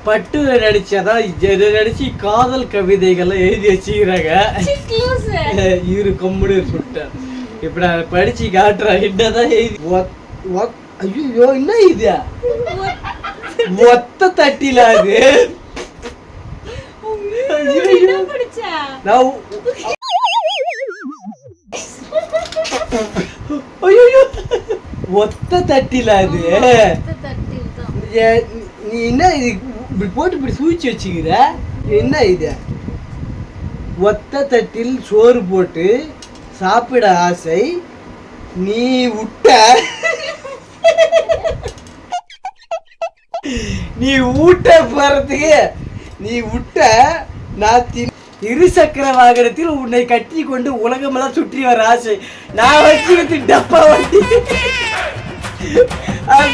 பட்டு நடிச்சாதான் நடிச்சு காதல் கவிதைகள் எழுதி வச்சுக்கிறாங்க. இவரு கம்முன்னு சொல்லிட்டார். இப்ப நான் படிச்சு காட்டுறேன் என்னதான் எழுதி. ஐயோ என்ன இது ஒத்த தட்டில அது ஒத்த தட்டில அது நீ என்ன இப்படி போட்டு இப்படி சூழ்ச்சி வச்சுக்கிற என்ன இது? ஒத்த தட்டில் சோறு போட்டு சாப்பிட ஆசை நீ விட்ட நீ ஊட்ட போறதுக்கு நீ விட்ட நான் இருசக்கர வாகனத்தில் உன்னை கட்டி கொண்டு உலகமெல்லாம் சுற்றி வர ஆசை நான் வச்சுக்கிட்டு டப்பா வண்டி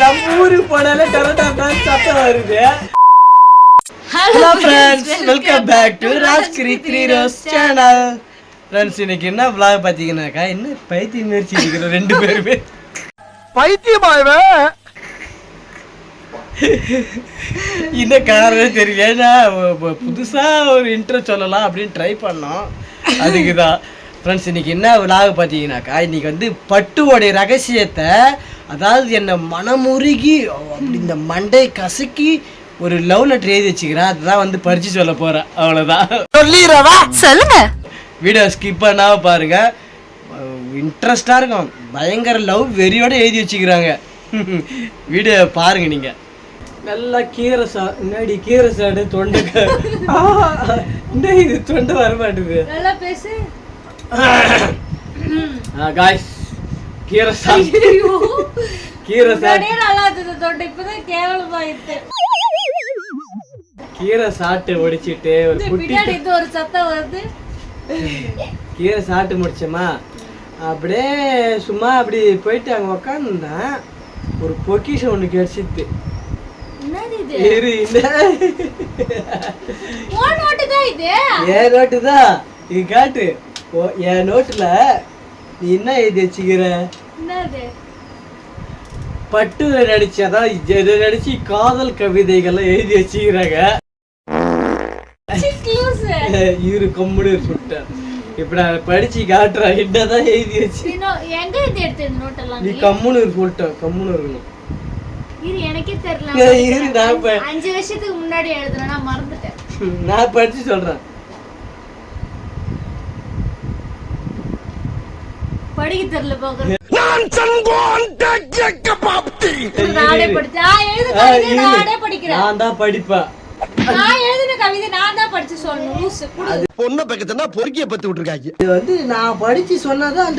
நம்ம ஊருக்கு போனாலே டரட்டான் சத்தம் வருது. Hello friends, welcome back to Rajgiri 3 roses channel. Friends, இன்னைக்கு என்ன vlog பாத்தீங்கன்னாக்கா, என்ன பைத்தியம் முயற்சி இருக்கிற ரெண்டு பேருமே பைத்தியமாயவே இந்த காரணம் தெரியல. ஏன்னா புதுசா ஒரு இன்ட்ரோ சொல்லலாம் அப்படின்னு ட்ரை பண்ணோம். அதுக்குதான் ஃப்ரெண்ட்ஸ் இன்னைக்கு என்ன vlog பார்த்தீங்கன்னாக்கா, இன்னைக்கு வந்து பட்டுவோடைய ரகசியத்தை, அதாவது என்னை மனமுருகி அப்படி இந்த மண்டை கசக்கி ஒரு லவ் லெட்டர் எழுதி வச்சுக்கிறேன். அதுதான் வந்து பறிச்சு சொல்ல போறேன். அவ்வளோதான், சொல்லிடுறவா சொல்லுங்க. வீடியோ ஸ்கிப் பண்ணாம பாருங்க, இன்ட்ரெஸ்டா இருக்கும். பயங்கர லவ் வெறியோட எழுதி வச்சுக்கிறாங்க. வீடியோ பாருங்க. நீங்க நல்லா கீரை முன்னாடி கீரை சாடு தொண்டை இது தொண்டை வர மாட்டேங்குது. நல்லா பேசு. காய்ஸ், கீரை சாடு கீரை சாடு நல்லா இருந்தது தொண்டை, இப்பதான் கேவலமா இருக்கு. கீரை சாப்பிட்டு முடிச்சிட்டு ஒரு குட்டி ஒரு சத்தம் வருது. கீரை சாப்பிட்டு முடிச்சோமா, அப்படியே சும்மா அப்படி போயிட்டு அங்க உக்காந்துருந்தேன். ஒரு பொக்கிஷம் ஒண்ணு கிடைச்சிட்டு. என் நோட்டு தான் இது, காட்டு. என் நோட்டுல நீ என்ன எழுதி வச்சுக்கிற? பட்டு நடிச்சாதான் நடிச்சு காதல் கவிதைகள் எழுதி வச்சுக்கிறாங்க. இவரு கம்முன்னு சொல்லிட்டார். இப்ப நான் படிச்சு காட்டுறேன் என்னதான் எழுதி வச்சு. நீ கம்முன்னு சொல்லிட்ட, கம்முன்னு இருக்கணும். எனக்கே தெரியல. 5 வருஷத்துக்கு முன்னாடி எழுதுனா மறந்துட்டேன். நான் படிச்சு சொல்றேன். படிக்க தெரியல போக. நான் தான் படிப்பேன். நான் எழுதின கவிதை நான் தான் படிச்சு சொல்லணும். லூசு பொண்ணு பக்கத்துல பொறுக்கிய பத்தி விட்டுருக்காங்க. இது வந்து நான் படிச்சு சொன்னாதான்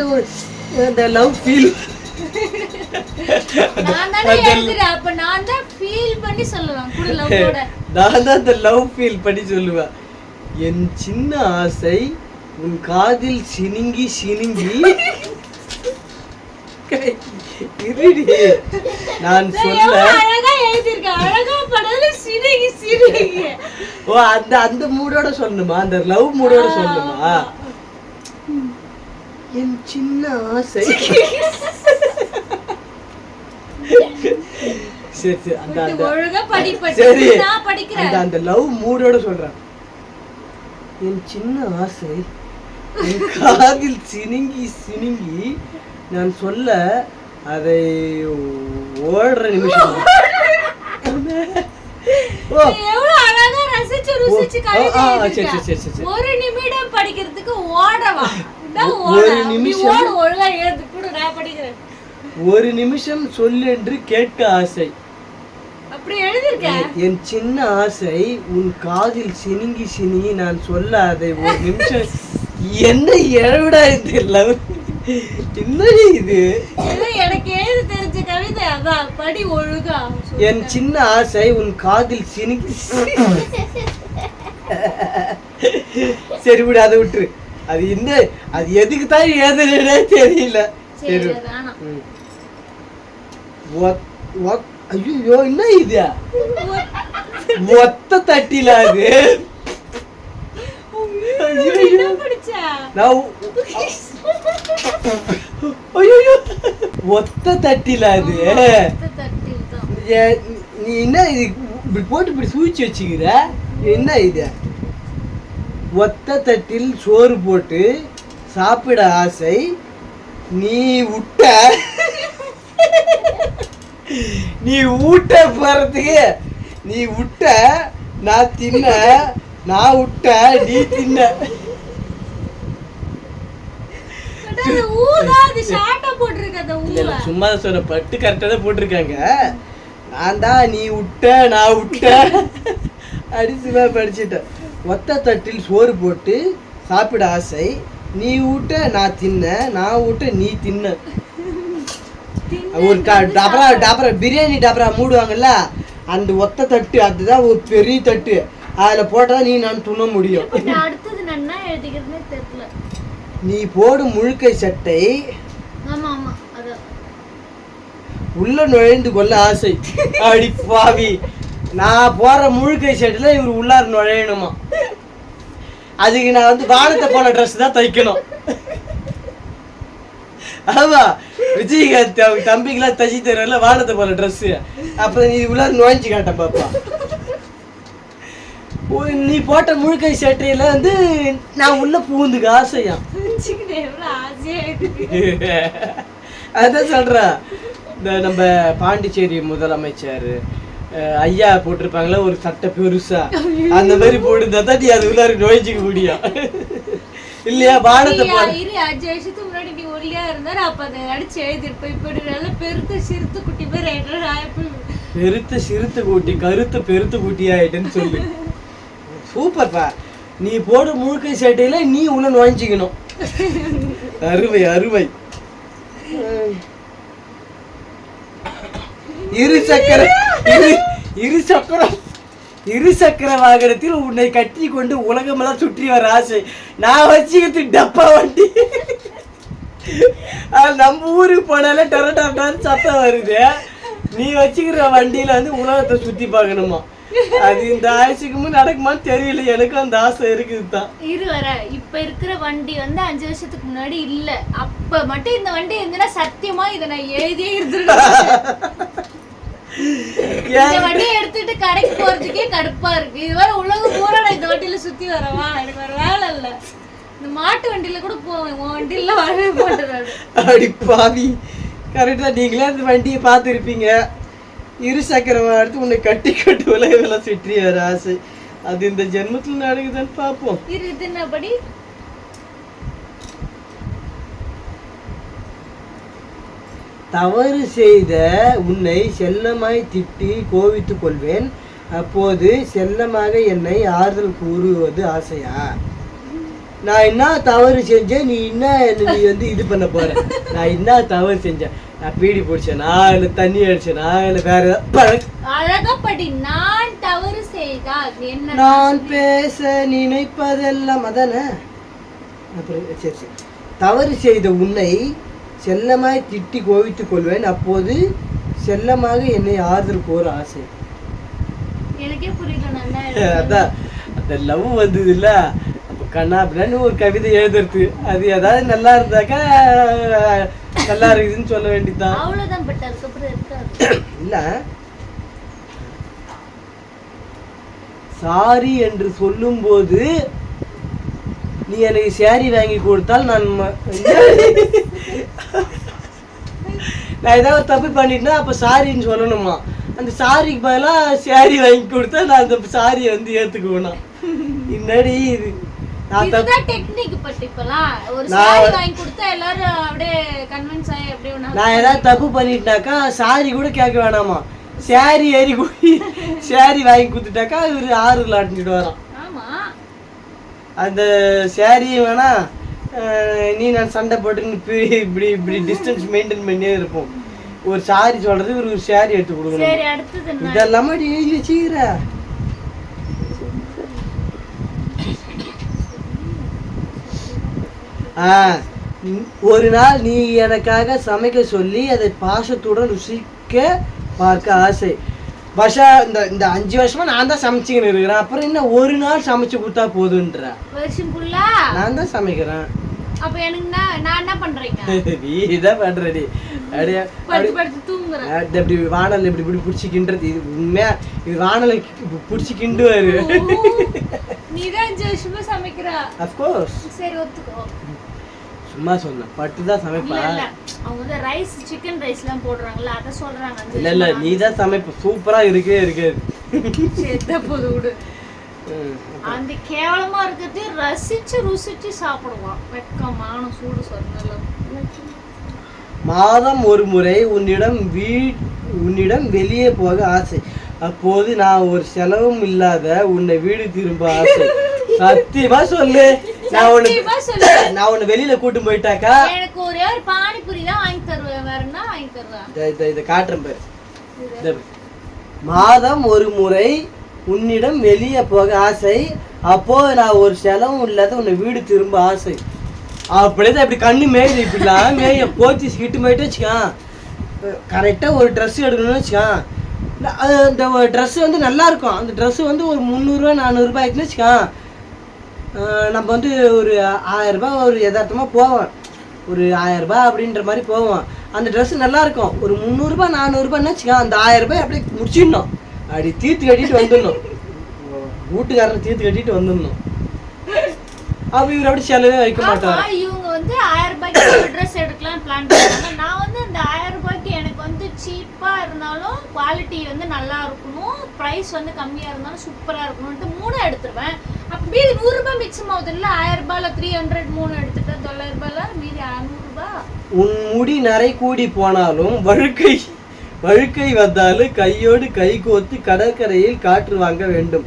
அந்த லவ் ஃபீல். நான் தான் எழுதுறேன், அப்ப நான் தான் ஃபீல் பண்ணி சொல்லுவேன். கூட லவ்வோட நான் தான் அந்த லவ் ஃபீல் பண்ணி சொல்லுவேன். என் சின்ன ஆசை உன் காதில் சினுங்கி சினுங்கி நான் சொல்ல அழகா எழுதிருக்கேன். அழகா படல சினுங்கி சினுங்கி. ஓ, அந்த மூடோட சொல்லணுமா? அந்த லவ் மூடோட சொல்லணுமா? என் சின்ன ஆசை. சரி சரி, அந்த லவ் மூடோட சொல்றேன். என் சின்ன ஆசை என் காதில் சினுங்கி சினுங்கி நான் சொல்ல அதை ஓடுற நிமிஷம். ஒரு நிமிடம் படிக்கிறதுக்கு ஓடவா? ஒரு நிமிஷம் சொல்லு என்று கேட்க ஆசை. அப்படி எழுதிருக்கேன். என் சின்ன ஆசை உன் காதில் சினுங்கி சினுங்கி நான் சொல்ல அதை ஒரு நிமிஷம். என்ன எழவிடா இது? என்னடி இது? எனக்கு எழுத தெரிஞ்ச கவிதை அதான், படி ஒழுங்கா. என் சின்ன ஆசை உன் காதில் சினுங்கி. சரி விடு, அதை விட்டுரு. அது என்ன, அது எதுக்கு தான் ஏதுனே தெரியல. சரி. ஐயோ என்ன இது ஒத்த தட்டில அது ஒத்த தட்டில அது. நீ என்ன இப்படி போட்டு இப்படி சூழ்ச்சி வச்சுக்கிற என்ன இது? ஒத்த தட்டில் சோறு போட்டு சாப்பிட ஆசை நீ விட்ட நீ ஊட்ட போறதுக்கு நீ விட்ட நான் தின்ன நான் விட்ட நீ தின்ன. சும்மா சொன்ன பட்டு கரெக்டா தான் போட்டிருக்காங்க. நான் தான் நீ விட்ட நான் விட்ட அடிச்சுமா படிச்சுட்டேன். ஒத்த தட்டில் சோறு போட்டு சாப்பிட ஆசை நீ ஊட்ட நான் தின்ன நான் ஊட்ட நீ தின்ன. ஒரு டபரா பிரியாணி டபரா மூடுவாங்கல்ல அந்த ஒத்த தட்டு அதுதான் ஒரு பெரிய தட்டு. அதுல போட்டா நீ நான் துண்ண முடியும். நீ போடும் முழுக்கை சட்டை உள்ள நுழைந்து கொள்ள ஆசை. அடி பாவி, நான் போற முழுக்கை சட்டையில இவர் உள்ளார நுழையணுமா? அதுக்கு நான் வந்து வானத்தை போன ட்ரெஸ் தான் தைக்கணும். ஆமா, விஜயகாந்த் அவங்க தம்பிக்கெல்லாம் தச்சு தருவல வானத்தை போல ட்ரெஸ். அப்புறம் நீ உள்ளார நுழைஞ்சு காட்ட பாப்பா. நீ போட்ட முழுக்கை சட்டையில வந்து நான் உள்ள பூந்துக்கு ஆசையா. அதான் சொல்றேன். இந்த நம்ம பாண்டிச்சேரி முதலமைச்சர் ஐயா போட்டிருப்பாங்களா ஒரு சட்டை பெருசா, அந்த மாதிரி போட்டுருந்தா தான் நீ அது உள்ளார நுழைஞ்சிக்க முடியும் இல்லையா? வானத்தை போல 5 வருஷத்துக்கு முன்னாடி நீ ஒல்லியா இருந்தாரு, அப்ப அதை அடிச்சு எழுதிருப்ப. இப்ப நல்ல பெருத்த சிறுத்து குட்டி பேர் பெருத்த சிறுத்தை கூட்டி கருத்து பெருத்து குட்டி ஆயிட்டுன்னு சொல்லு. சூப்பர்ப்பா. நீ போடு முழுக்கை சட்டையில நீ உள்ள நுழைஞ்சிக்கணும். அருமை அருமை. இரு சக்கர வாகனத்தில் உன்னை கட்டி கொண்டு உலகமெல்லாம் சுற்றி வர ஆசை. நான் வச்சுக்கிட்டு டப்பா வண்டி. நம்ம ஊருக்கு போனாலே டரட்டான்னு சத்தம் வருது. நீ வச்சுக்கிற வண்டியில வந்து உலகத்தை சுத்தி பார்க்கணுமா? அது இந்த ஆயுசுக்கு நடக்குமான்னு தெரியல. எனக்கு அந்த ஆசை இருக்குதுதான். இப்ப இருக்கிற வண்டி வந்து 5 வருஷத்துக்கு முன்னாடி இல்ல. அப்ப மட்டும் இந்த வண்டி இருந்துன்னா சத்தியமா இதை நான் எழுதியே இருந்திருக்கேன். இந்த வண்டியை எடுத்துட்டு கடைக்கு போறதுக்கே கடுப்பா இருக்கு. இது வர உலகம் பூரா நான் இந்த வண்டியில சுத்தி வரவா? எனக்கு வேற வேலை இல்ல. இந்த மாட்டு வண்டியில கூட போவேன், உன் வண்டியில வரவே மாட்டேன். அப்படி பாவி. கரெக்டா நீங்களே அந்த வண்டியை பார்த்துருப்பீங்க. இரு சக்கர வாகனத்தை உன்னை கட்டி கட்டு உலகெல்லாம் சுற்றி வர ஆசை. அது இந்த ஜென்மத்துல நடக்குதுன்னு பார்ப்போம். இது என்னபடி? தவறு செய்த உன்னை செல்லமாய் திட்டி கோவித்துக் கொள்வேன், அப்போது செல்லமாக என்னை ஆறுதல் கூறுவது ஆசையா? நான் என்ன தவறு செஞ்சேன், நீ என்ன நீ வந்து இது பண்ண போற? நான் என்ன தவறு செஞ்சேன்? நான் பீடி பிடிச்சேனா, இல்லை தண்ணி அடிச்சேனா, இல்லை வேற அழகப்படி நான் தவறு செய்தால் என்ன? நான் பேச நினைப்பதெல்லாம் அதானே. அப்புறம் சரி சரி. தவறு செய்த உன்னை செல்லமாய் திட்டி கோவித்துக் கொள்வேன், அப்போது செல்லமாக என்னை ஆறுதல் கூற ஆசை. எனக்கே புரியல. அதான் அந்த லவ் வந்தது இல்ல, அப்ப கண்ணா அப்படின்னு ஒரு கவிதை எழுதுறது. அது ஏதாவது நல்லா இருந்தாக்கா நல்லா இருக்குதுன்னு சொல்ல வேண்டியதுதான். அவ்வளவுதான். பட் அதுக்கப்புறம் இருக்காது இல்ல. சாரி என்று சொல்லும் போது நீ எனக்கு சாரி வாங்கி கொடுத்தால் நான் ஏதாவது தப்பு பண்ணிட்டேன்னா அப்ப சாரின்னு சொல்லணுமா? அந்த சாரிக்கு பதிலாக சாரி வாங்கி கொடுத்தா நான் அந்த சாரியை வந்து ஏத்துக்குவேனா? என்னடி இது? நான் ஏதாவது தப்பு பண்ணிட்டாக்கா சாரி கூட கேட்க வேணாமா? சாரி ஏறி கூடி சாரி வாங்கி கொடுத்துட்டாக்கா இவரு ஆறுல அடிச்சுட்டு வரான். அந்த சாரியும் வேணா நீ நான் சண்டை போட்டு இப்படி இப்படி டிஸ்டன்ஸ் மெயின்டைன் பண்ணியே இருப்போம். ஒரு சாரி சொல்றது இவரு ஒரு சாரி எடுத்து கொடுக்கணும். இதெல்லாம எழுதி வச்சுக்கிற. ஒரு நாள் நீ எனக்காக சமைக்க சொல்லி அதை பாசத்துடன் ருசிக்க பார்க்க ஆசை. பாஷா இந்த 5 வருஷமா நான் தான் சமைச்சுக்கின்னு இருக்கிறேன். அப்புறம் என்ன ஒரு நாள் சமைச்சு கொடுத்தா போதுன்ற? வருஷம் ஃபுல்லா நான் தான் சமைக்கிறேன். அப்ப எனக்கு நான் என்ன பண்றீங்க? நீ இதான் பண்றடி அப்படியே படுத்து தூங்குறேன். அப்படி வானல் இப்படி பிடிச்சிக்கின்றது இது உண்மையா இது வானலை பிடிச்சி கிண்டுவாரு. நீதான் 5 வருஷமா சமைக்கிறா. அஃப்கோர்ஸ். சரி ஒத்துக்கோ. சும்மா சொன்னேன் பட்டு தான் சமைப்பா. இல்ல அவங்க வந்து ரைஸ் சிக்கன் ரைஸ்லாம் போடுறாங்கல்ல அத சொல்றாங்க. இல்ல நீ தான் சமைப்ப சூப்பரா இருக்கே. சேத்த போது விடு. அந்த கேவலமா இருக்கிறது ரசிச்சு ருசிச்சு சாப்பிடுவான். வெக்கமான சூடு சொன்னல. மாதம் ஒரு முறை உன்னிடம் வெளியே போக ஆசை. அப்போது நான் ஒரு செலவும் இல்லாத உன்னை வீடு திரும்ப ஆசை. சத்தியமா சொல்லு. நான் உன்னை வெளியில கூட்டு போயிட்டாக்கா எனக்கு ஒரே ஒரு பானிபூரி தான் வாங்கி தருவேன். வேற என்ன வாங்கி தருவேன்? இத காட்டுறேன் பாரு. மாதம் ஒரு முறை உன்னிடம் வெளியே போக ஆசை. அப்போ நான் ஒரு செலவும் இல்லாத உன்னை வீடு திரும்ப ஆசை. அப்படியே அப்படி கண்ணு மேயுது. இப்படிலாம் மேய போச்சு கிட்டு போயிட்டு வச்சுக்கான். கரெக்டாக ஒரு ட்ரெஸ் எடுக்கணும்னு வச்சுக்கான். அந்த ட்ரெஸ்ஸு வந்து நல்லா இருக்கும். அந்த ட்ரெஸ்ஸு வந்து ஒரு 300 400 ஆயிடுச்சுன்னு வச்சுக்கான். நம்ம வந்து ஒரு 1000 ரூபாய் ஒரு யதார்த்தமாக போவோம். ஒரு 1000 ரூபாய் அப்படின்ற மாதிரி போவோம். அந்த ட்ரெஸ்ஸு நல்லா இருக்கும். ஒரு 300 400 வச்சுக்கான். அந்த 1000 ரூபாய் அப்படியே முடிச்சிடணும். அப்படி தீர்த்து கட்டிட்டு வந்துடணும். வீட்டுக்காரன் தீர்த்து கட்டிட்டு வந்துடணும். அப்ப இவர் அப்படி செலவே வைக்க மாட்டாங்க. இவங்க வந்து 1000 ரூபாய்க்கு ட்ரெஸ் எடுக்கலாம் பிளான் பண்ணாங்க. நான் வந்து அந்த 1000 ரூபாய்க்கு எனக்கு வந்து சீப்பா இருந்தாலும் குவாலிட்டி வந்து நல்லா இருக்கணும், பிரைஸ் வந்து கம்மியா இருந்தாலும் சூப்பரா இருக்கணும்னு 3 எடுத்துருவேன். அப்படியே 100 ரூபாய் மிச்சமாகுது இல்ல. 1000 ரூபாயில 300 3 எடுத்துட்டேன். 900 ரூபாயில மீதி 600 ரூபாய். உன் முடி நரை கூடி போனாலும் வழுக்கை வந்தாலும் கையோடு கை கோத்து கடற்கரையில் காற்று வாங்க வேண்டும்.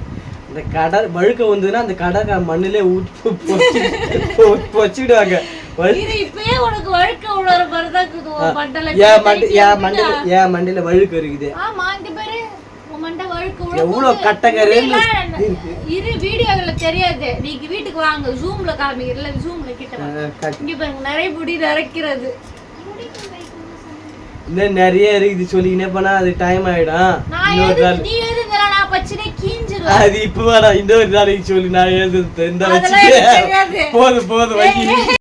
இந்த கடல் வழுக்க வந்ததுன்னா அந்த கடற்கரை மண்ணிலே பொச்சிடுவாங்க. இப்பயே உனக்கு வழுக்க உணர மாதிரிதான் என் மண்டையில வழுக்க இருக்குது. எவ்வளவு கட்டக்கரை இரு வீடியோல தெரியாது. நீங்க வீட்டுக்கு வாங்க ஜூம்ல காமிக்கிறல. ஜூம்ல கிட்ட இங்க பாருங்க நிறைய முடி நரைக்கிறது. இன்னும் நிறைய இருக்குது சொல்லிக்கினே போனா அது டைம் ஆயிடும். அது இப்ப வேணா இந்த ஒரு நாளைக்கு சொல்லி நான் எழுதுறது போதும்